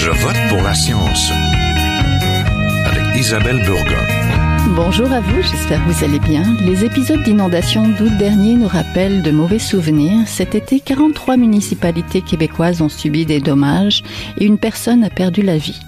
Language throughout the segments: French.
Je vote pour la science avec Isabelle Burgon. Bonjour à vous, j'espère que vous allez bien. Les épisodes d'inondation d'août dernier nous rappellent de mauvais souvenirs. Cet été, 43 municipalités québécoises ont subi des dommages et une personne a perdu la vie.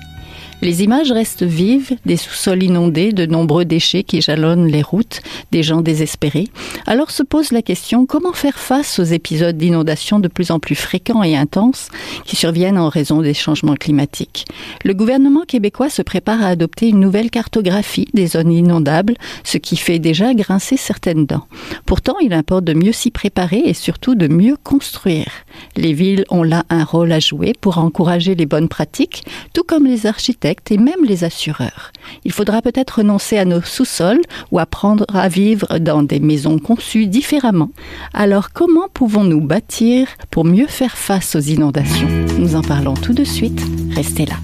Les images restent vives, des sous-sols inondés, de nombreux déchets qui jalonnent les routes, des gens désespérés. Alors se pose la question, comment faire face aux épisodes d'inondation de plus en plus fréquents et intenses qui surviennent en raison des changements climatiques? Le gouvernement québécois se prépare à adopter une nouvelle cartographie des zones inondables, ce qui fait déjà grincer certaines dents. Pourtant, il importe de mieux s'y préparer et surtout de mieux construire. Les villes ont là un rôle à jouer pour encourager les bonnes pratiques, tout comme les architectes et même les assureurs. Il faudra peut-être renoncer à nos sous-sols ou apprendre à vivre dans des maisons conçues différemment. Alors, comment pouvons-nous bâtir pour mieux faire face aux inondations? Nous en parlons tout de suite. Restez là.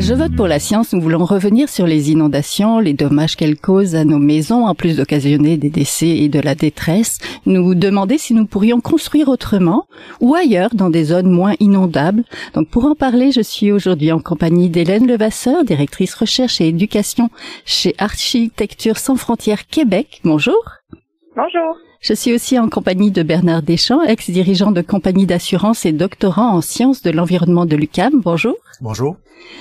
Je vote pour la science. Nous voulons revenir sur les inondations, les dommages qu'elles causent à nos maisons, en plus d'occasionner des décès et de la détresse. Nous demander si nous pourrions construire autrement ou ailleurs dans des zones moins inondables. Donc pour en parler, je suis aujourd'hui en compagnie d'Hélène Levasseur, directrice recherche et éducation chez Architecture sans frontières Québec. Bonjour. Bonjour. Je suis aussi en compagnie de Bernard Deschamps, ex-dirigeant de compagnie d'assurance et doctorant en sciences de l'environnement de l'UQAM. Bonjour. Bonjour.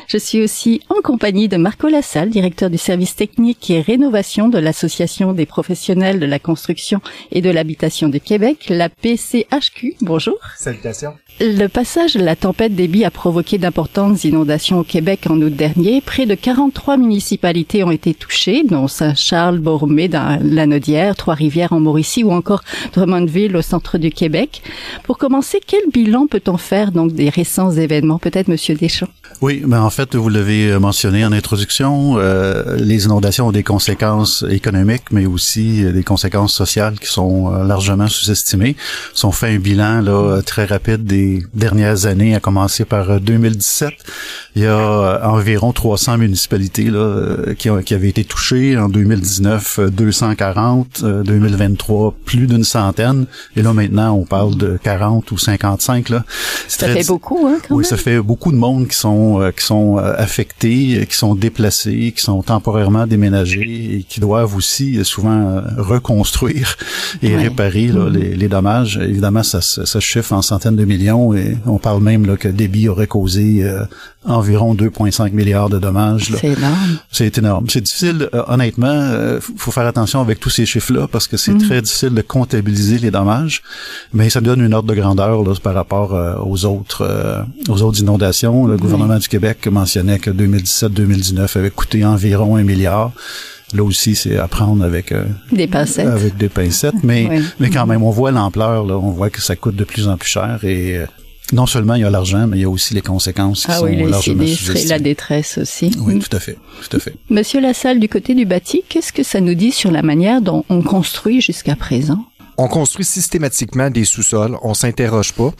Je suis aussi en compagnie de Marco Lassalle, directeur du service technique et rénovation de l'Association des professionnels de la construction et de l'habitation du Québec, la PCHQ. Bonjour. Salutations. Le passage de la tempête Déby a provoqué d'importantes inondations au Québec en août dernier. Près de 43 municipalités ont été touchées, dont Saint-Charles, Borromée dans Lanaudière, Trois-Rivières en Mauricie ou encore Drummondville au centre du Québec. Pour commencer, quel bilan peut-on faire donc des récents événements? Peut-être Monsieur Deschamps. Oui, en fait, vous l'avez mentionné en introduction, les inondations ont des conséquences économiques, mais aussi des conséquences sociales qui sont largement sous-estimées. Si on fait un bilan là très rapide des dernières années, à commencer par 2017, il y a environ 300 municipalités là qui avaient été touchées. En 2019, 240, 2023, plus d'une centaine, et là maintenant, on parle de 40 ou 55 là. Ça fait beaucoup, hein, quand même. Oui, ça fait beaucoup de monde qui sont affectés, qui sont déplacés, qui sont temporairement déménagés et qui doivent aussi souvent reconstruire et réparer là, les dommages. Évidemment, ça chiffre en centaines de millions et on parle même là, que Déby aurait causé environ 2,5 milliards de dommages. Là. C'est énorme. C'est énorme. C'est difficile, honnêtement, faut faire attention avec tous ces chiffres-là parce que c'est très difficile de comptabiliser les dommages, mais ça donne une ordre de grandeur là, par rapport aux autres inondations. Le gouvernement du Québec mentionnait que 2017-2019 avait coûté environ 1 milliard. Là aussi, c'est à prendre avec des pincettes. Avec des pincettes, mais quand même, on voit l'ampleur. Là, on voit que ça coûte de plus en plus cher et non seulement il y a l'argent, mais il y a aussi les conséquences qui sont largement sous-estimées. Et la détresse aussi. Oui, tout à fait. Monsieur Lassalle, du côté du bâti, qu'est-ce que ça nous dit sur la manière dont on construit jusqu'à présent? On construit systématiquement des sous-sols, on s'interroge pas.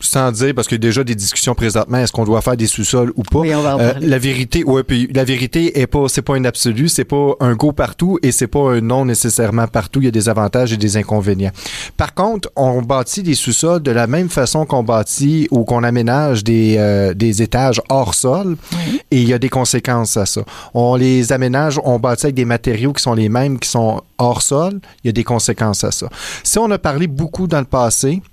Sans dire, parce qu'il y a déjà des discussions présentement, est-ce qu'on doit faire des sous-sols ou pas? Oui, on va en parler. La vérité c'est pas un absolu, c'est pas un go partout et c'est pas un non nécessairement partout. Il y a des avantages et des inconvénients. Par contre, on bâtit des sous-sols de la même façon qu'on bâtit ou qu'on aménage des étages hors sol et il y a des conséquences à ça. On les aménage, on bâtit avec des matériaux qui sont les mêmes, qui sont hors sol, il y a des conséquences à ça. Si on a parlé beaucoup dans le passé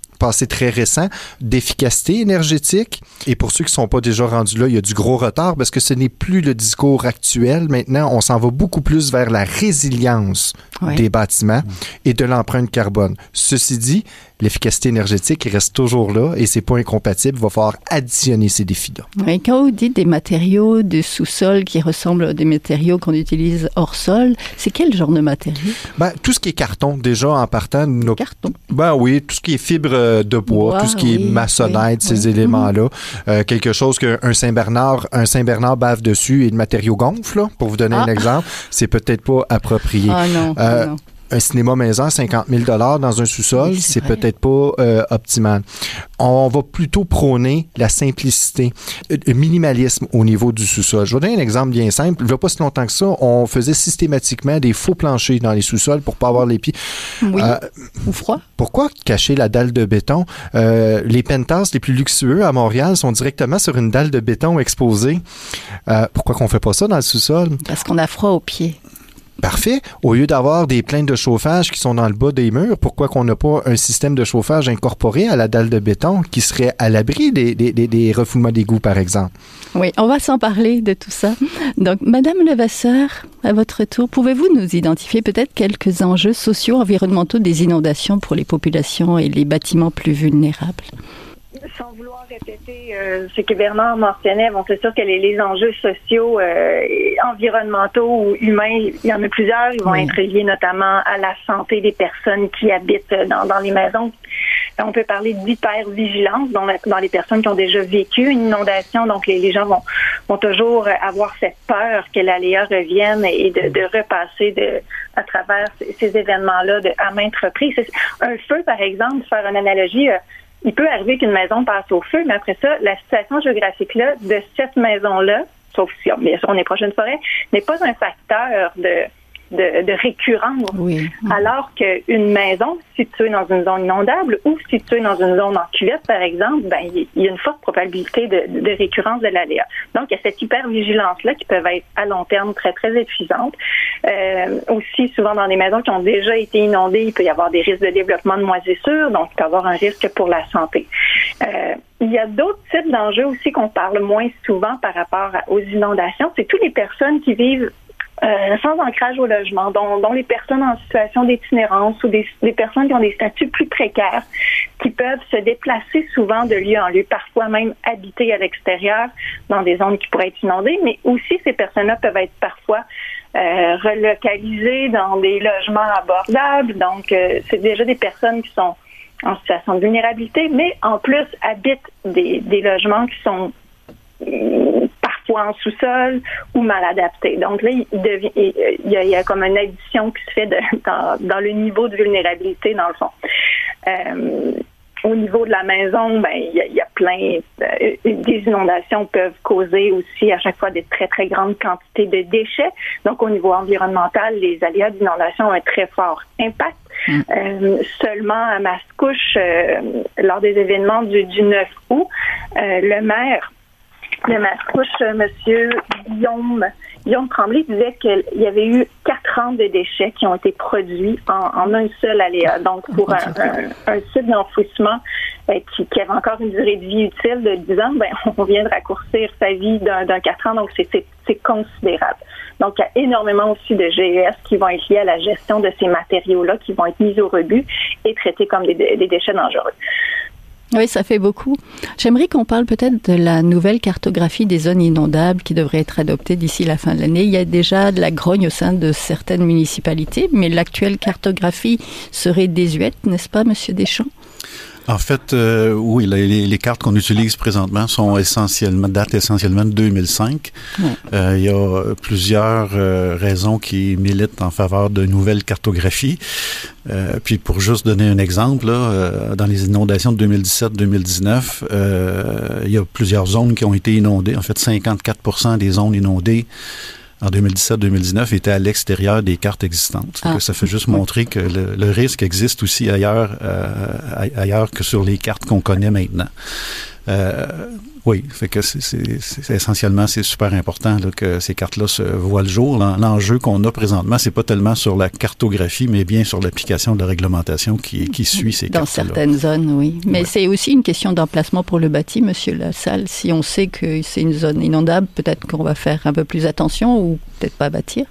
très récent, d'efficacité énergétique. Et pour ceux qui ne sont pas déjà rendus là, il y a du gros retard parce que ce n'est plus le discours actuel. Maintenant, on s'en va beaucoup plus vers la résilience des bâtiments et de l'empreinte carbone. Ceci dit, l'efficacité énergétique reste toujours là et c'est pas incompatible. Il va falloir additionner ces défis-là. Et quand vous dites des matériaux de sous-sol qui ressemblent à des matériaux qu'on utilise hors sol, c'est quel genre de matériaux? Tout ce qui est carton, déjà, en partant. Carton? Oui, tout ce qui est fibre de bois, tout ce qui est maçonnette, ces éléments-là. Quelque chose qu'un Saint-Bernard bave dessus et le matériau gonfle, là, pour vous donner un exemple, c'est peut-être pas approprié. Ah non. un cinéma maison à 50 000 $ dans un sous-sol, Oui, c'est vrai. peut-être pas optimal. On va plutôt prôner la simplicité, le minimalisme au niveau du sous-sol. Je vais donner un exemple bien simple. Il n'y a pas si longtemps que ça, on faisait systématiquement des faux planchers dans les sous-sols pour pas avoir les pieds. Oui, ou froid. Pourquoi cacher la dalle de béton? Les penthouses les plus luxueux à Montréal sont directement sur une dalle de béton exposée. Pourquoi qu'on fait pas ça dans le sous-sol? Parce qu'on a froid aux pieds. Parfait. Au lieu d'avoir des plaintes de chauffage qui sont dans le bas des murs, pourquoi qu'on n'a pas un système de chauffage incorporé à la dalle de béton qui serait à l'abri des refoulements d'égouts, par exemple? Oui, on va s'en parler de tout ça. Donc, Madame Levasseur, à votre tour, pouvez-vous nous identifier peut-être quelques enjeux sociaux, environnementaux des inondations pour les populations et les bâtiments plus vulnérables? Sans vouloir répéter ce que Bernard mentionnait, bon, c'est sûr que les enjeux sociaux, environnementaux ou humains, il y en a plusieurs. Ils vont être liés notamment à la santé des personnes qui habitent dans les maisons. On peut parler d'hypervigilance dans les personnes qui ont déjà vécu une inondation. Donc, les gens vont toujours avoir cette peur que l'aléa revienne et de repasser à travers ces événements-là à maintes reprises. Un feu, par exemple, faire une analogie, il peut arriver qu'une maison passe au feu, mais après ça, la situation géographique-là de cette maison-là, sauf si bien sûr on est proche d'une forêt, n'est pas un facteur de récurrence. Oui. Alors qu'une maison située dans une zone inondable ou située dans une zone en cuvette, par exemple, ben il y a une forte probabilité de récurrence de l'aléa. Donc, il y a cette hypervigilance-là qui peut être à long terme très, très épuisante. Aussi, souvent dans des maisons qui ont déjà été inondées, il peut y avoir des risques de développement de moisissures, donc il peut y avoir un risque pour la santé. Il y a d'autres types d'enjeux aussi qu'on parle moins souvent par rapport aux inondations. C'est toutes les personnes qui vivent sans ancrage au logement, dont les personnes en situation d'itinérance ou des personnes qui ont des statuts plus précaires, qui peuvent se déplacer souvent de lieu en lieu, parfois même habiter à l'extérieur dans des zones qui pourraient être inondées, mais aussi ces personnes-là peuvent être parfois relocalisées dans des logements abordables. Donc, c'est déjà des personnes qui sont en situation de vulnérabilité, mais en plus habitent des logements qui sont parfois en sous-sol ou mal adaptés. Donc là, il y a comme une addition qui se fait dans le niveau de vulnérabilité, dans le fond. Au niveau de la maison, ben il y a plein des inondations peuvent causer aussi à chaque fois des très très grandes quantités de déchets. Donc au niveau environnemental, les aléas d'inondation ont un très fort impact. Seulement à Mascouche, lors des événements du 9 août, le maire de Mascouche, M. Guillaume Tremblay, disait qu'il y avait eu 4 ans de déchets qui ont été produits en un seul aléa. Donc, pour un site d'enfouissement qui avait encore une durée de vie utile de 10 ans, ben, on vient de raccourcir sa vie d'un 4 ans, donc c'est considérable. Donc, il y a énormément aussi de GES qui vont être liés à la gestion de ces matériaux-là, qui vont être mis au rebut et traités comme des déchets dangereux. Oui, ça fait beaucoup. J'aimerais qu'on parle peut-être de la nouvelle cartographie des zones inondables qui devrait être adoptée d'ici la fin de l'année. Il y a déjà de la grogne au sein de certaines municipalités, mais l'actuelle cartographie serait désuète, n'est-ce pas, Monsieur Deschamps? En fait, oui, les cartes qu'on utilise présentement datent essentiellement de 2005. Ouais. Il y a plusieurs raisons qui militent en faveur de nouvelles cartographies. Puis pour juste donner un exemple, là, dans les inondations de 2017-2019, il y a plusieurs zones qui ont été inondées. En fait, 54% des zones inondées en 2017-2019 étaient à l'extérieur des cartes existantes. Ça fait juste montrer que le risque existe aussi ailleurs que sur les cartes qu'on connaît maintenant. Oui, fait que c'est essentiellement, c'est super important là, que ces cartes-là se voient le jour. L'enjeu qu'on a présentement, c'est pas tellement sur la cartographie, mais bien sur l'application de la réglementation qui suit ces cartes-là. Dans certaines zones, oui. Mais c'est aussi une question d'emplacement pour le bâti, Monsieur Lassalle. Si on sait que c'est une zone inondable, peut-être qu'on va faire un peu plus attention ou peut-être pas bâtir.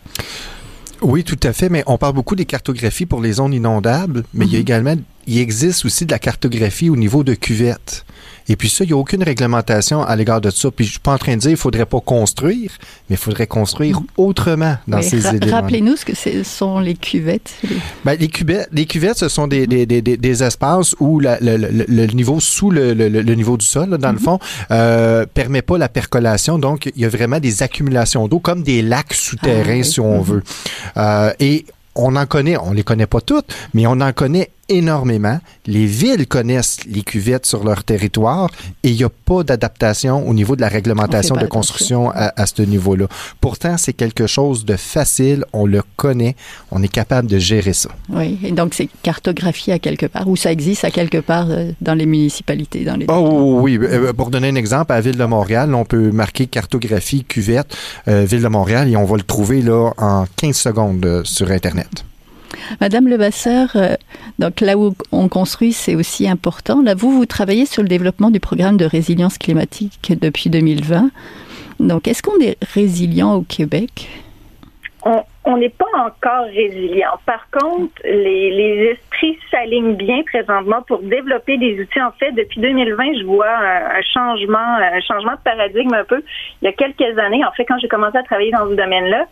Oui, tout à fait, mais on parle beaucoup des cartographies pour les zones inondables, mais il existe aussi de la cartographie au niveau de cuvettes. Et puis ça, il n'y a aucune réglementation à l'égard de ça. Puis je suis pas en train de dire qu'il ne faudrait pas construire, mais il faudrait construire autrement dans ces éléments. Rappelez-nous ce que sont les cuvettes. Ben, les cuvettes, ce sont des espaces où le niveau sous le niveau du sol, là, dans le fond, permet pas la percolation. Donc, il y a vraiment des accumulations d'eau, comme des lacs souterrains, si on veut. Et on les connaît pas toutes, mais on en connaît énormément. Les villes connaissent les cuvettes sur leur territoire et il n'y a pas d'adaptation au niveau de la réglementation de construction à ce niveau-là. Pourtant, c'est quelque chose de facile, on le connaît, on est capable de gérer ça. Oui, et donc c'est cartographié à quelque part, ou ça existe à quelque part dans les municipalités, dans les... Oh oui, pour donner un exemple, à la Ville de Montréal, on peut marquer cartographie cuvette Ville de Montréal et on va le trouver là en 15 secondes sur Internet. Madame Levasseur, donc là où on construit, c'est aussi important. Là, vous travaillez sur le développement du programme de résilience climatique depuis 2020. Donc, est-ce qu'on est résilient au Québec? On n'est pas encore résilient. Par contre, les esprits s'alignent bien présentement pour développer des outils. En fait, depuis 2020, je vois un changement de paradigme un peu. Il y a quelques années, en fait, quand j'ai commencé à travailler dans ce domaine-là,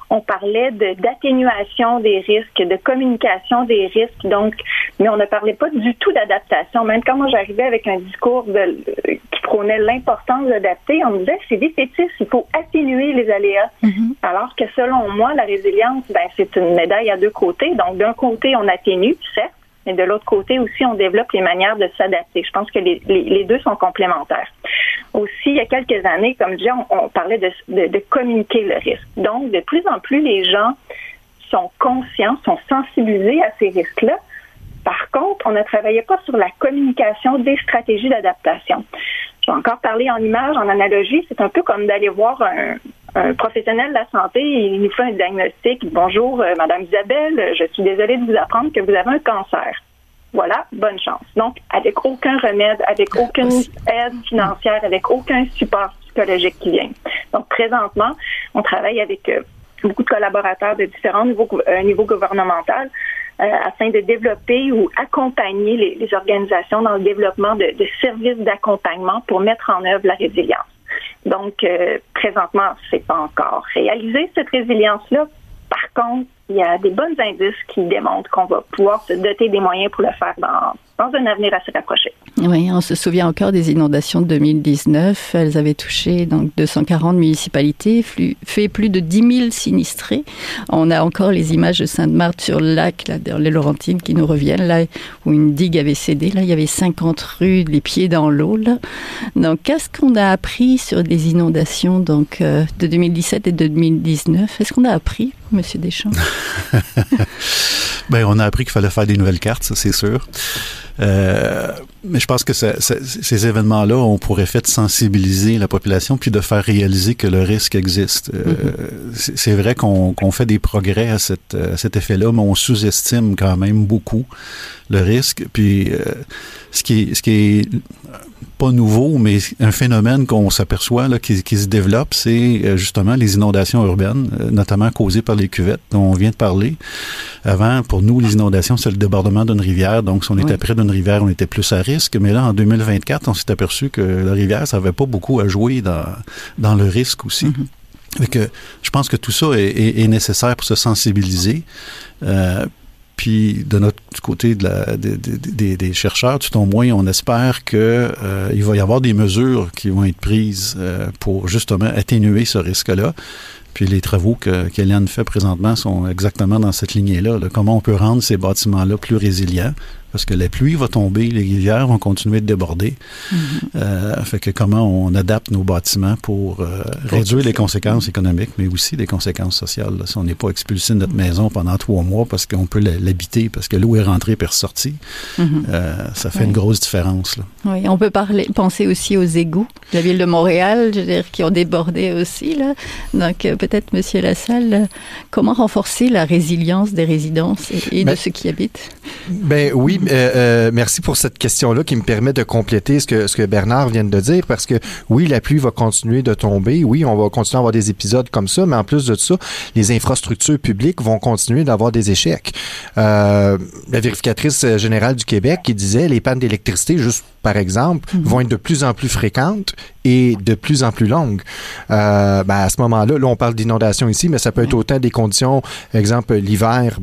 on parlait d'atténuation des risques, de communication des risques, donc, mais on ne parlait pas du tout d'adaptation. Même quand moi j'arrivais avec un discours qui prônait l'importance d'adapter, on me disait c'est défaitiste, il faut atténuer les aléas. Mm-hmm. Alors que selon moi, la résilience, c'est une médaille à deux côtés. Donc d'un côté, on atténue, certes, mais de l'autre côté aussi, on développe les manières de s'adapter. Je pense que les deux sont complémentaires. Aussi, il y a quelques années, comme je disais, on parlait de communiquer le risque. Donc, de plus en plus, les gens sont conscients, sont sensibilisés à ces risques-là. Par contre, on ne travaillait pas sur la communication des stratégies d'adaptation. Je vais encore parler en images, en analogie. C'est un peu comme d'aller voir un professionnel de la santé, il nous fait un diagnostic. Bonjour, Madame Isabelle, je suis désolée de vous apprendre que vous avez un cancer. Voilà, bonne chance. Donc, avec aucun remède, avec aucune aide financière, avec aucun support psychologique qui vient. Donc, présentement, on travaille avec beaucoup de collaborateurs de différents niveaux gouvernementaux afin de développer ou accompagner les organisations dans le développement de services d'accompagnement pour mettre en œuvre la résilience. Donc, présentement, c'est pas encore réalisé, cette résilience-là. Par contre, il y a des bons indices qui démontrent qu'on va pouvoir se doter des moyens pour le faire dans un avenir assez rapproché. Oui, on se souvient encore des inondations de 2019. Elles avaient touché donc 240 municipalités, fait plus de 10 000 sinistrés. On a encore les images de Sainte-Marthe sur le lac, là, dans les Laurentides, qui nous reviennent, là, où une digue avait cédé. Là, il y avait 50 rues, les pieds dans l'eau. Là. Donc, qu'est-ce qu'on a appris sur les inondations donc, de 2017 et de 2019? Est-ce qu'on a appris, M. Deschamps? On a appris qu'il fallait faire des nouvelles cartes, ça, c'est sûr. Mais je pense que ces événements-là ont pour effet de sensibiliser la population puis de faire réaliser que le risque existe. C'est vrai qu'on fait des progrès à cet effet-là, mais on sous-estime quand même beaucoup le risque. Puis ce qui est pas nouveau, mais un phénomène qu'on s'aperçoit là, qui se développe, c'est justement les inondations urbaines, notamment causées par les cuvettes dont on vient de parler. Avant, pour nous, les inondations, c'est le débordement d'une rivière. Donc, si on était près d'une rivière, on était plus à risque. Mais là, en 2024, on s'est aperçu que la rivière, ça n'avait pas beaucoup à jouer dans le risque aussi. Fait que, je pense que tout ça est nécessaire pour se sensibiliser. Puis de notre côté des chercheurs, tout au moins, on espère que il va y avoir des mesures qui vont être prises pour justement atténuer ce risque-là. Puis les travaux qu'Eliane fait présentement sont exactement dans cette lignée-là. Là. Comment on peut rendre ces bâtiments-là plus résilients? Parce que la pluie va tomber, les rivières vont continuer de déborder. Fait que comment on adapte nos bâtiments pour réduire les conséquences économiques, mais aussi les conséquences sociales. Là. Si on n'est pas expulsé de notre maison pendant 3 mois parce qu'on peut l'habiter, parce que l'eau est rentrée et ressortie, ça fait une grosse différence. Là. Oui, on peut penser aussi aux égouts de la Ville de Montréal, je veux dire, qui ont débordé aussi. Là. Donc, peut-être, M. Lassalle, comment renforcer la résilience des résidences et de ceux qui habitent? Oui, merci pour cette question-là qui me permet de compléter ce que Bernard vient de dire, parce que oui, la pluie va continuer de tomber, oui, on va continuer à avoir des épisodes comme ça, mais en plus de ça, les infrastructures publiques vont continuer d'avoir des échecs. La vérificatrice générale du Québec qui disait les pannes d'électricité, juste par exemple, vont être de plus en plus fréquentes et de plus en plus longues. À ce moment-là, on parle d'inondation ici, mais ça peut être autant des conditions, exemple l'hiver,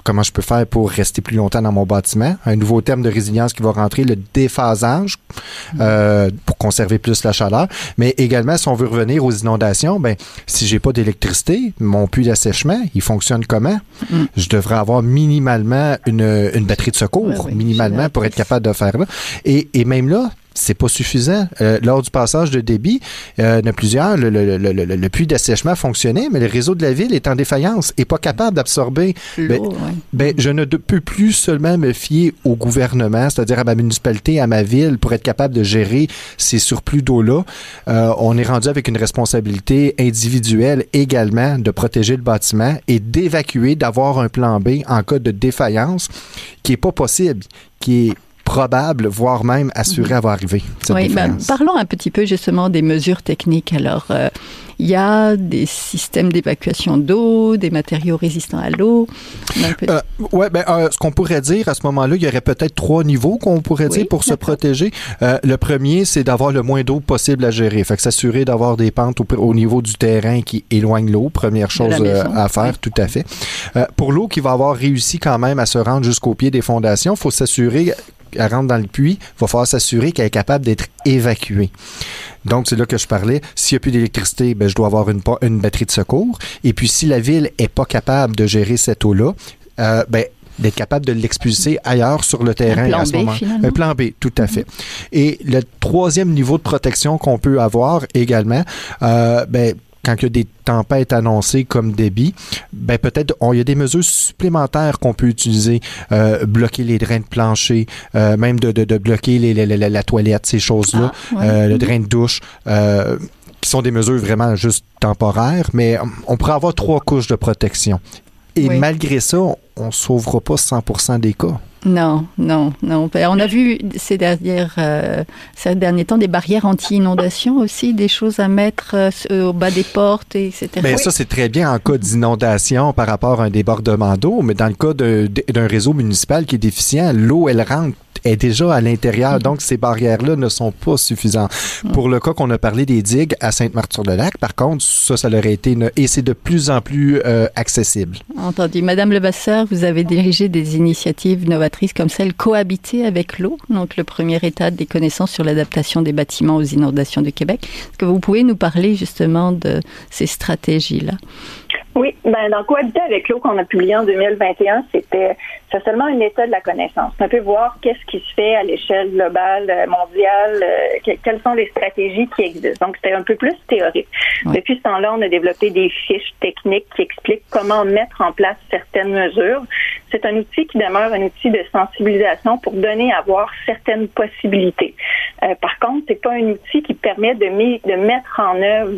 comment je peux faire pour rester plus longtemps dans mon bâtiment. Un nouveau terme de résilience qui va rentrer, le déphasage, pour conserver plus la chaleur. Mais également, si on veut revenir aux inondations, ben si j'ai pas d'électricité, mon puits d'assèchement, il fonctionne comment? Je devrais avoir minimalement une batterie de secours, minimalement, pour être capable de faire là. Et même là, c'est pas suffisant. Lors du passage de débit, il y en a plusieurs, le puits d'assèchement fonctionnait, mais le réseau de la ville est en défaillance et pas capable d'absorber. Je ne peux plus seulement me fier au gouvernement, c'est-à-dire à ma municipalité, à ma ville, pour être capable de gérer ces surplus d'eau-là. On est rendu avec une responsabilité individuelle également de protéger le bâtiment et d'évacuer, d'avoir un plan B en cas de défaillance qui est pas possible, qui est probable, voire même assuré à arriver. Parlons un petit peu justement des mesures techniques. Alors, il y a des systèmes d'évacuation d'eau, des matériaux résistants à l'eau. Ce qu'on pourrait dire à ce moment-là, il y aurait peut-être 3 niveaux qu'on pourrait dire pour se protéger. Le premier, c'est d'avoir le moins d'eau possible à gérer. Fait que s'assurer d'avoir des pentes au niveau du terrain qui éloignent l'eau. Première chose à faire, tout à fait. Pour l'eau qui va avoir réussi quand même à se rendre jusqu'au pied des fondations, il faut s'assurer qu'elle rentre dans le puits, il va falloir s'assurer qu'elle est capable d'être évacuée. Donc, c'est là que je parlais. S'il n'y a plus d'électricité, je dois avoir une batterie de secours. Et puis, si la ville n'est pas capable de gérer cette eau-là, d'être capable de l'expulser ailleurs sur le terrain à ce moment. Un plan B, tout à fait. Et le troisième niveau de protection qu'on peut avoir également, quand il y a des tempêtes annoncées comme débit, peut-être il y a des mesures supplémentaires qu'on peut utiliser, bloquer les drains de plancher, même de bloquer la toilette, ces choses-là, le drain de douche, qui sont des mesures vraiment juste temporaires, mais on pourrait avoir 3 couches de protection. Et malgré ça, on ne sauvera pas 100% des cas. Non. On a vu ces derniers temps des barrières anti-inondation aussi, des choses à mettre au bas des portes, etc. Ça, c'est très bien en cas d'inondation par rapport à un débordement d'eau, mais dans le cas d'un réseau municipal qui est déficient, l'eau, elle rentre est déjà à l'intérieur, donc ces barrières-là ne sont pas suffisantes. Pour le cas qu'on a parlé des digues à Sainte-Marthe-sur-le-Lac, par contre, ça leur a été et c'est de plus en plus accessible. Entendu. Madame Levasseur, vous avez dirigé des initiatives novatrices comme celle Cohabiter avec l'eau, donc le premier état des connaissances sur l'adaptation des bâtiments aux inondations du Québec. Est-ce que vous pouvez nous parler justement de ces stratégies-là? Oui, dans Cohabiter avec l'eau qu'on a publié en 2021, c'est seulement un état de la connaissance. On peut voir qu'est-ce qui se fait à l'échelle globale, mondiale, quelles sont les stratégies qui existent. Donc, c'était un peu plus théorique. Oui. Depuis ce temps-là, on a développé des fiches techniques qui expliquent comment mettre en place certaines mesures. C'est un outil qui demeure un outil de sensibilisation pour donner à voir certaines possibilités. Par contre, c'est pas un outil qui permet de mettre en œuvre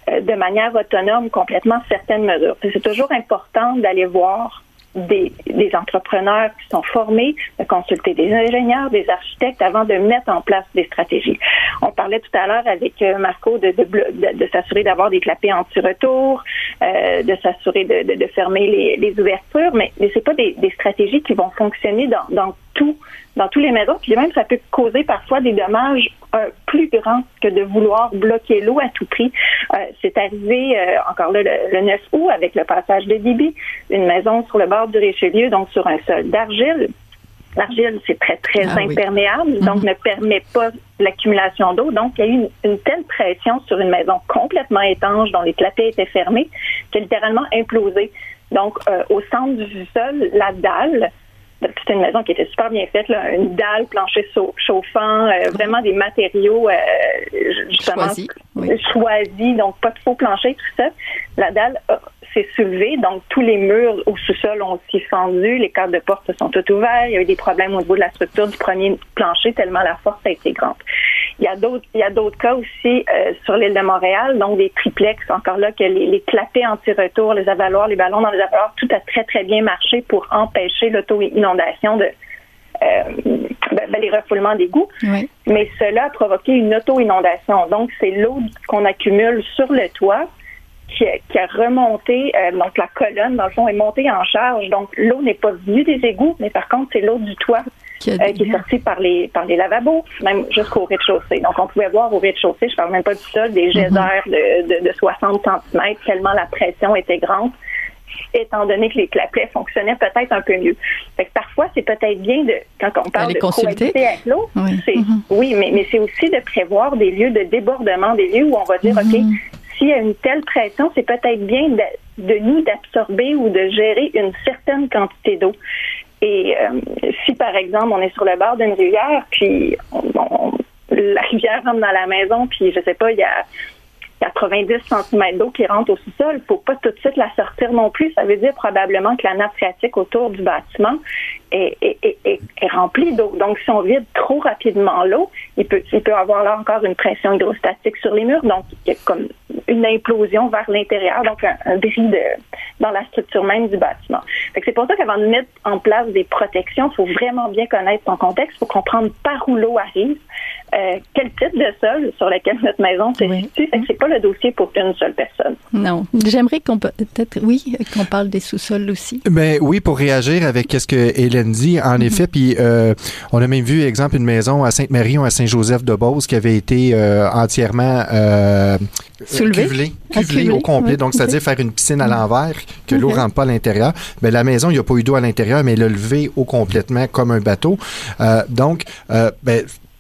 de manière autonome complètement certaines mesures. C'est toujours important d'aller voir des entrepreneurs qui sont formés, de consulter des ingénieurs, des architectes avant de mettre en place des stratégies. On parlait tout à l'heure avec Marco de s'assurer d'avoir des clapets anti-retour, de s'assurer de fermer les ouvertures, mais c'est pas des stratégies qui vont fonctionner dans tous les maisons, puis même ça peut causer parfois des dommages plus grands que de vouloir bloquer l'eau à tout prix. C'est arrivé encore là le 9 août avec le passage de débit, une maison sur le bord du Richelieu, donc sur un sol d'argile. L'argile, c'est très, très imperméable, donc ne permet pas l'accumulation d'eau. Donc, il y a eu une telle pression sur une maison complètement étanche dont les clapets étaient fermés qu'elle a littéralement implosé. Donc, au centre du sol, la dalle, c'était une maison qui était super bien faite, là, une dalle, plancher chauffant, vraiment des matériaux justement choisis, donc pas de faux plancher, tout ça. La dalle s'est soulevée, donc tous les murs au sous-sol ont aussi fendu, les cadres de porte se sont toutes ouverts, il y a eu des problèmes au niveau de la structure du premier plancher tellement la force a été grande. Il y a d'autres cas aussi sur l'île de Montréal, donc des triplex, encore là, que les clapets anti-retour, les avaloirs, les ballons dans les avaloirs, tout a très, très bien marché pour empêcher l'auto-inondation les refoulements d'égouts. Oui. Mais cela a provoqué une auto-inondation. Donc, c'est l'eau qu'on accumule sur le toit qui a remonté, donc la colonne, dans le fond, est montée en charge. Donc, l'eau n'est pas venue des égouts, mais par contre, c'est l'eau du toit qui est sortie par les lavabos, même jusqu'au rez-de-chaussée. Donc, on pouvait voir au rez-de-chaussée, je parle même pas du sol, des geysers de 60 cm, tellement la pression était grande. étant donné que la plaie fonctionnait peut-être un peu mieux. Fait que parfois, c'est peut-être bien quand on parle de cohabiter avec l'eau, oui, mais c'est aussi de prévoir des lieux de débordement, des lieux où on va dire, OK, s'il y a une telle pression, c'est peut-être bien de nous d'absorber ou de gérer une certaine quantité d'eau. Et si, par exemple, on est sur le bord d'une rivière, puis la rivière rentre dans la maison, puis je sais pas, il y a 90 cm d'eau qui rentre au sous-sol, il ne faut pas tout de suite la sortir non plus. Ça veut dire probablement que la nappe phréatique autour du bâtiment est remplie d'eau. Donc, si on vide trop rapidement l'eau, il peut avoir là encore une pression hydrostatique sur les murs. Donc, il y a comme une implosion vers l'intérieur, donc un bris dans la structure même du bâtiment. Fait que c'est pour ça qu'avant de mettre en place des protections, il faut vraiment bien connaître son contexte, il faut comprendre par où l'eau arrive, quel type de sol sur lequel notre maison se situe. Fait que c'est pas le dossier pour une seule personne. Non. J'aimerais qu'on parle des sous-sols aussi. Ben oui, pour réagir avec ce que Hélène dit, en effet, puis on a même vu, exemple, une maison à Sainte-Marie ou à Saint-Joseph-de-Beauce qui avait été entièrement cuvelée au complet. Donc, c'est-à-dire faire une piscine à l'envers, que l'eau ne rentre pas à l'intérieur. Ben, la maison, il n'y a pas eu d'eau à l'intérieur, mais elle a levé eau complètement comme un bateau.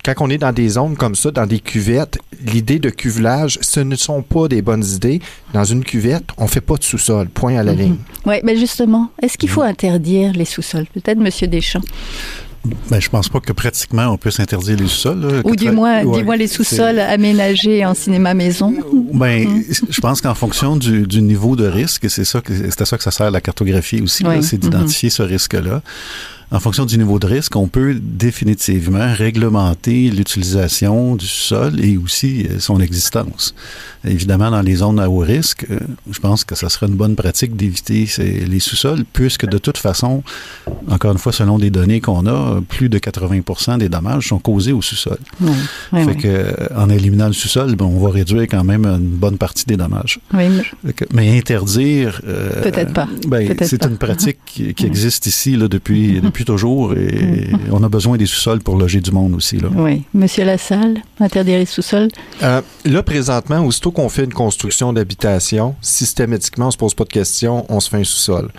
Quand on est dans des zones comme ça, dans des cuvettes, l'idée de cuvelage, ce ne sont pas des bonnes idées. Dans une cuvette, on ne fait pas de sous-sol, point à la ligne. Oui, mais justement, est-ce qu'il faut interdire les sous-sols? Peut-être M. Deschamps. Ben, je pense pas que pratiquement on puisse interdire les sous-sols. Là, ou dis-moi les sous-sols aménagés en cinéma-maison. Ben, je pense qu'en fonction du niveau de risque, c'est à ça que ça sert la cartographie aussi, là, c'est d'identifier ce risque-là. En fonction du niveau de risque, on peut définitivement réglementer l'utilisation du sol et aussi son existence. Évidemment, dans les zones à haut risque, je pense que ça serait une bonne pratique d'éviter les sous-sols, puisque de toute façon, encore une fois, selon des données qu'on a, plus de 80% des dommages sont causés au sous-sol. Fait que, en éliminant le sous-sol, on va réduire quand même une bonne partie des dommages. Mais interdire... peut-être pas. C'est une pratique qui existe ici là, depuis toujours et on a besoin des sous-sols pour loger du monde aussi. Là. Oui. Monsieur Lassalle, interdire les sous-sols? Là, présentement, aussitôt qu'on fait une construction d'habitation, systématiquement, on se pose pas de questions, on se fait un sous-sol.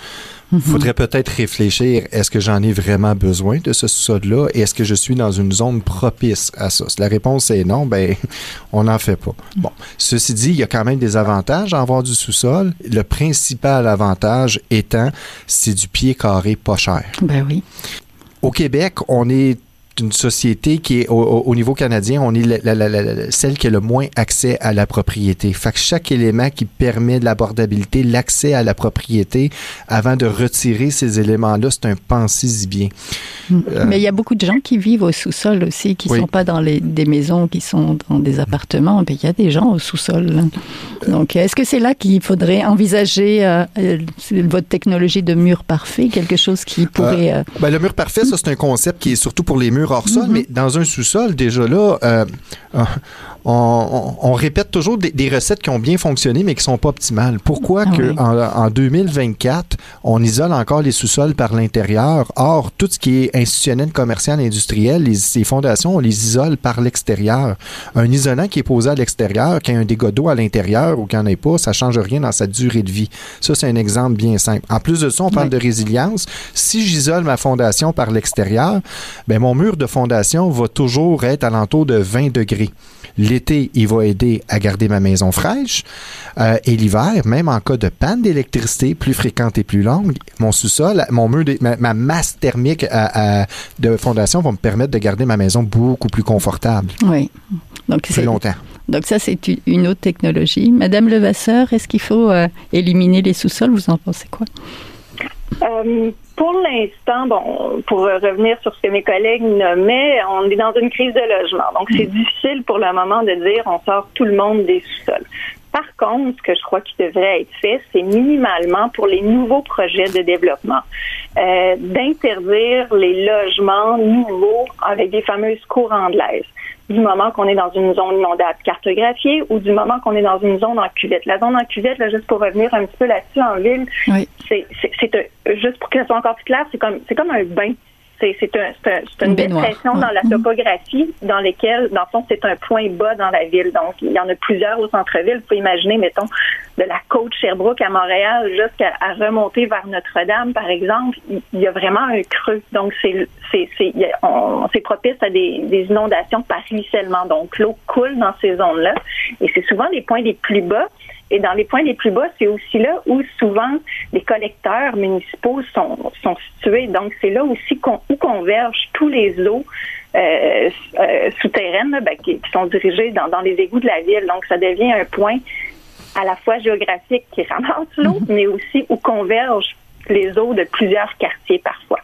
Il faudrait peut-être réfléchir, est-ce que j'en ai vraiment besoin de ce sous-sol-là et est-ce que je suis dans une zone propice à ça? Si la réponse est non, on n'en fait pas. Bon, ceci dit, il y a quand même des avantages à avoir du sous-sol. Le principal avantage étant, c'est du pied carré pas cher. Ben oui. Au Québec, on est une société qui est, au niveau canadien, on est celle qui a le moins accès à la propriété. Fait que chaque élément qui permet de l'abordabilité, l'accès à la propriété, avant de retirer ces éléments-là, c'est un pensez-y bien. Mais il y a beaucoup de gens qui vivent au sous-sol aussi, qui ne sont pas dans des maisons, qui sont dans des appartements. Il y a des gens au sous-sol. Là. Donc, est-ce que c'est là qu'il faudrait envisager votre technologie de mur parfait, quelque chose qui pourrait... le mur parfait, ça, c'est un concept qui est surtout pour les murs hors sol, mais dans un sous-sol, déjà là, on répète toujours des recettes qui ont bien fonctionné, mais qui ne sont pas optimales. Pourquoi en 2024, on isole encore les sous-sols par l'intérieur? Or, tout ce qui est institutionnel, commercial, industriel, les fondations, on les isole par l'extérieur. Un isolant qui est posé à l'extérieur, qui a un dégât d'eau à l'intérieur ou qui n'en ait pas, ça ne change rien dans sa durée de vie. Ça, c'est un exemple bien simple. En plus de ça, on parle de résilience. Si j'isole ma fondation par l'extérieur, mon mur de fondation va toujours être alentour de 20 degrés. L'été, il va aider à garder ma maison fraîche. Et l'hiver, même en cas de panne d'électricité plus fréquente et plus longue, mon sous-sol, mon mur, ma masse thermique de fondation va me permettre de garder ma maison beaucoup plus confortable. Oui. Donc, plus longtemps. Donc ça, c'est une autre technologie. Madame Levasseur, est-ce qu'il faut éliminer les sous-sols? Vous en pensez quoi? Pour l'instant, pour revenir sur ce que mes collègues nommaient, on est dans une crise de logement. Donc, c'est difficile pour le moment de dire on sort tout le monde des sous-sols. Par contre, ce que je crois qui devrait être fait, c'est minimalement pour les nouveaux projets de développement, d'interdire les logements nouveaux avec des fameuses cours anglaises. Du moment qu'on est dans une zone inondable cartographiée ou du moment qu'on est dans une zone en cuvette. La zone en cuvette, là, juste pour revenir un petit peu là-dessus en ville, c'est juste pour que ça soit encore plus clair, c'est comme un bain. C'est une dépression dans la topographie dans lesquelles, dans le fond, c'est un point bas dans la ville. Donc, il y en a plusieurs au centre-ville. Il faut imaginer, mettons, de la côte Sherbrooke à Montréal jusqu'à remonter vers Notre-Dame, par exemple. Il y a vraiment un creux. Donc, c'est propice à des inondations par ruissellement. Donc, l'eau coule dans ces zones-là. Et c'est souvent les points les plus bas. Et dans les points les plus bas, c'est aussi là où souvent les collecteurs municipaux sont situés. Donc, c'est là aussi où convergent tous les eaux souterraines qui sont dirigées dans les égouts de la ville. Donc, ça devient un point à la fois géographique qui ramasse l'eau, mais aussi où convergent les eaux de plusieurs quartiers parfois.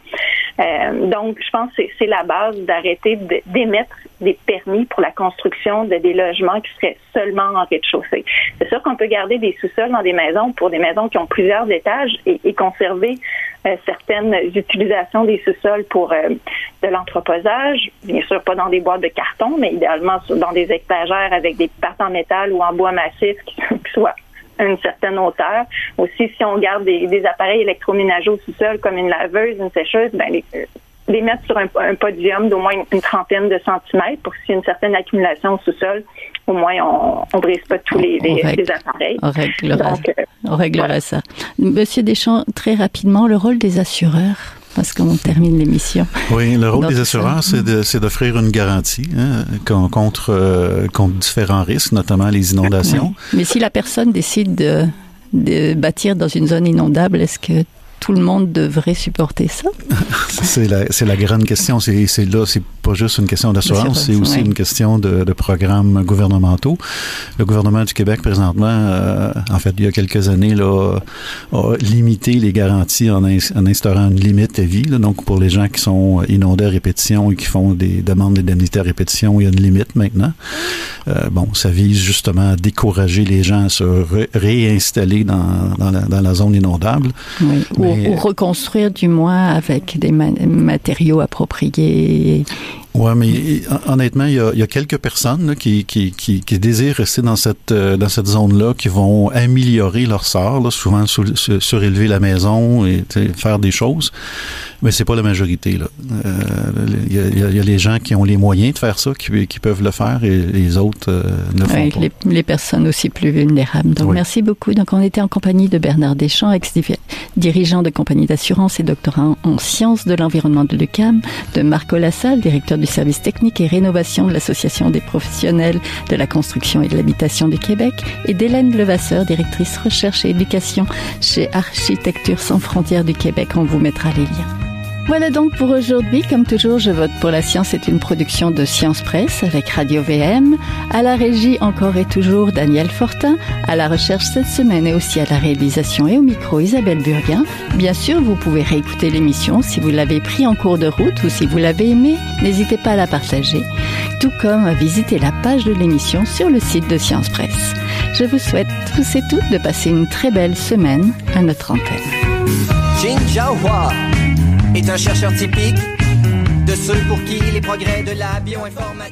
Donc, je pense que c'est la base d'arrêter d'émettre des permis pour la construction de des logements qui seraient seulement en rez-de-chaussée. C'est sûr qu'on peut garder des sous-sols dans des maisons pour des maisons qui ont plusieurs étages et conserver certaines utilisations des sous-sols pour de l'entreposage. Bien sûr, pas dans des boîtes de carton, mais idéalement dans des étagères avec des parties en métal ou en bois massif qui soient à une certaine hauteur. Aussi, si on garde des appareils électroménagers au sous-sol comme une laveuse, une sécheuse, les mettre sur un podium d'au moins une trentaine de centimètres pour qu'il y ait une certaine accumulation au sous-sol. Au moins, on brise pas tous les appareils. On réglera ça. Monsieur Deschamps, très rapidement, le rôle des assureurs, parce qu'on termine l'émission. Oui, le rôle des assureurs, c'est d'offrir une garantie contre différents risques, notamment les inondations. Oui. Mais si la personne décide de bâtir dans une zone inondable, est-ce que tout le monde devrait supporter ça? C'est la grande question. C'est pas juste une question d'assurance, c'est aussi une question de programmes gouvernementaux. Le gouvernement du Québec, présentement, en fait, il y a quelques années, a limité les garanties en instaurant une limite à vie. Donc, pour les gens qui sont inondés à répétition et qui font des demandes d'indemnité à répétition, il y a une limite maintenant. Ça vise justement à décourager les gens à se réinstaller dans la zone inondable. Oui. Ou reconstruire du moins avec des matériaux appropriés. Ouais, mais honnêtement, il y a quelques personnes là, qui désirent rester dans cette zone-là, qui vont améliorer leur sort, là, souvent surélever la maison et faire des choses. Mais c'est pas la majorité, là. Il y a les gens qui ont les moyens de faire ça, qui peuvent le faire, et les autres ne font pas. Les personnes aussi plus vulnérables. Donc, merci beaucoup. Donc, on était en compagnie de Bernard Deschamps, ex-dirigeant de compagnie d'assurance et doctorant en sciences de l'environnement de l'UQAM, de Marco Lassalle, directeur du service technique et rénovation de l'Association des professionnels de la construction et de l'habitation du Québec, et d'Hélène Levasseur, directrice recherche et éducation chez Architecture sans frontières du Québec. On vous mettra les liens. Voilà donc pour aujourd'hui. Comme toujours, Je vote pour la science est une production de Science Presse avec Radio VM. À la régie, encore et toujours, Daniel Fortin. À la recherche cette semaine et aussi à la réalisation et au micro, Isabelle Burguin. Bien sûr, vous pouvez réécouter l'émission si vous l'avez pris en cours de route ou si vous l'avez aimé. N'hésitez pas à la partager, tout comme à visiter la page de l'émission sur le site de Science Presse. Je vous souhaite tous et toutes de passer une très belle semaine à notre antenne. Jin Jiahua est un chercheur typique de ceux pour qui les progrès de la bioinformatique